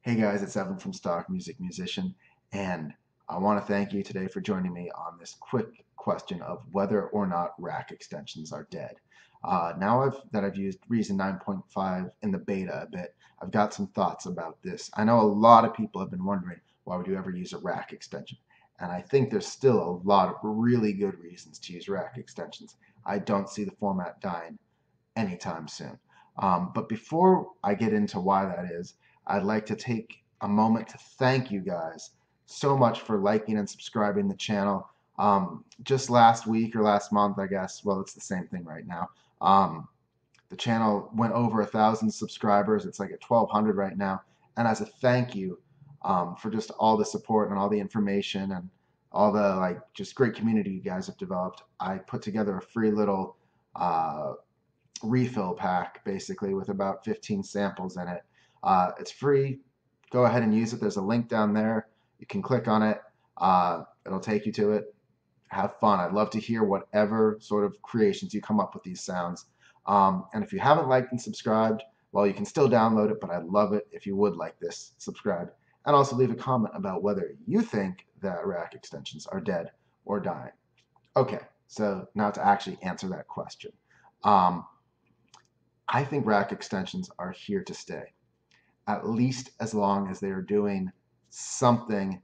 Hey guys, it's Evan from Stock Music Musician, and I want to thank you today for joining me on this quick question of whether or not rack extensions are dead. Now that I've used Reason 9.5 in the beta a bit, I've got some thoughts about this. I know a lot of people have been wondering, why would you ever use a rack extension? And I think there's still a lot of really good reasons to use rack extensions. I don't see the format dying anytime soon. But before I get into why that is, I'd like to take a moment to thank you guys so much for liking and subscribing the channel. Just last week or last month, I guess, well, it's the same thing right now. The channel went over 1,000 subscribers. It's like at 1,200 right now. And as a thank you for just all the support and all the information and all the just great community you guys have developed, I put together a free little refill pack basically with about 15 samples in it. It's free. Go ahead and use it. There's a link down there. You can click on it. It'll take you to it. Have fun. I'd love to hear whatever sort of creations you come up with these sounds. And if you haven't liked and subscribed, well, you can still download it, but I'd love it if you would like this, subscribe, and also leave a comment about whether you think that rack extensions are dead or dying. Okay, so now to actually answer that question. I think rack extensions are here to stay, at least as long as they are doing something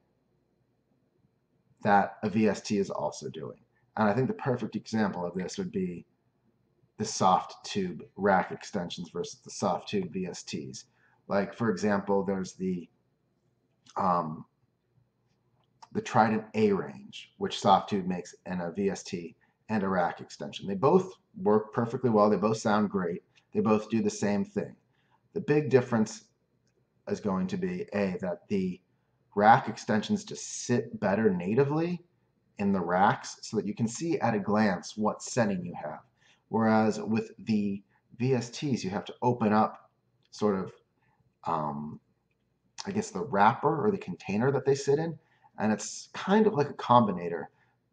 that a VST is also doing. And I think the perfect example of this would be the soft tube rack extensions versus the soft tube VSTs. Like, for example, there's the Trident A range, which soft tube makes in a VST and a rack extension. They both work perfectly well. They both sound great. They both do the same thing. The big difference is going to be that the rack extensions just sit better natively in the racks so that you can see at a glance what setting you have. Whereas with the VSTs, you have to open up sort of, I guess, the wrapper or the container that they sit in. And it's kind of like a combinator,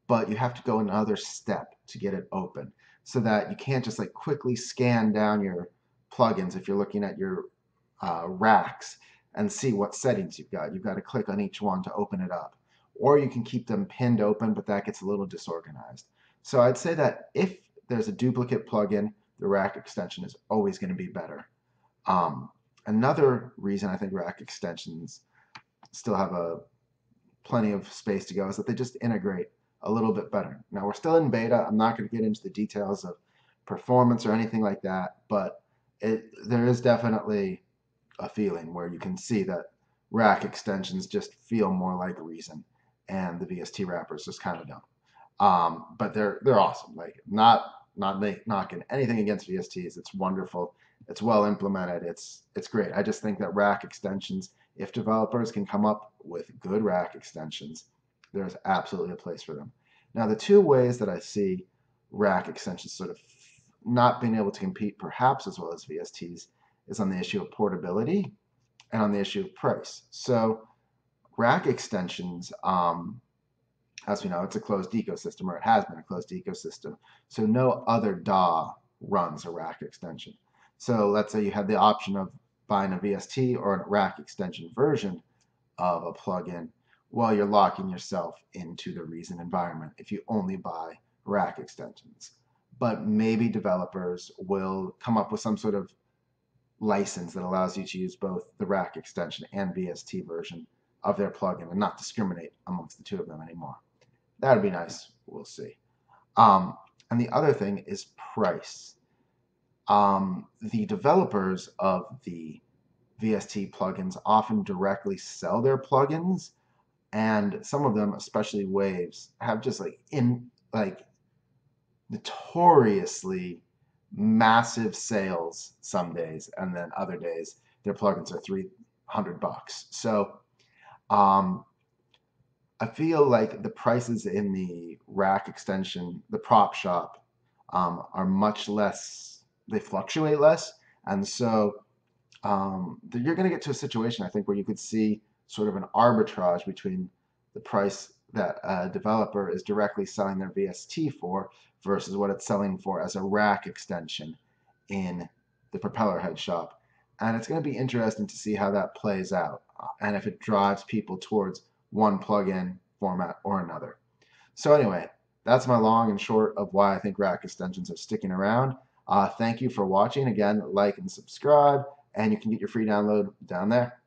but you have to go another step to get it open so that you can't just like quickly scan down your plugins if you're looking at your racks and see what settings you've got. You've got to click on each one to open it up. Or you can keep them pinned open, but that gets a little disorganized. So I'd say that if there's a duplicate plugin, the rack extension is always going to be better. Another reason I think rack extensions still have plenty of space to go is that they just integrate a little bit better. Now we're still in beta. I'm not going to get into the details of performance or anything like that, but there is definitely a feeling where you can see that rack extensions just feel more like Reason, and the VST wrappers just kind of don't. But they're awesome. Like not knocking anything against VSTs. It's wonderful. It's well implemented. It's great. I just think that rack extensions, if developers can come up with good rack extensions, there's absolutely a place for them. Now, the two ways that I see rack extensions sort of not being able to compete perhaps as well as VSTs is on the issue of portability and on the issue of price. So rack extensions, as we know, it's a closed ecosystem, or it has been a closed ecosystem. So no other DAW runs a rack extension. So let's say you had the option of buying a VST or a rack extension version of a plugin. Well, you're locking yourself into the Reason environment if you only buy rack extensions. But maybe developers will come up with some sort of license that allows you to use both the rack extension and VST version of their plugin and not discriminate amongst the two of them anymore. That would be nice. We'll see. And the other thing is price. The developers of the VST plugins often directly sell their plugins, and some of them, especially Waves, have just notoriously massive sales some days, and then other days their plugins are $300. So I feel like the prices in the rack extension, the prop shop, are much less, they fluctuate less. And so you're going to get to a situation, I think, where you could see sort of an arbitrage between the price that a developer is directly selling their VST for versus what it's selling for as a rack extension in the propeller head shop. And it's going to be interesting to see how that plays out and if it drives people towards one plugin format or another. So anyway, that's my long and short of why I think rack extensions are sticking around. Thank you for watching. Again, like and subscribe, and you can get your free download down there.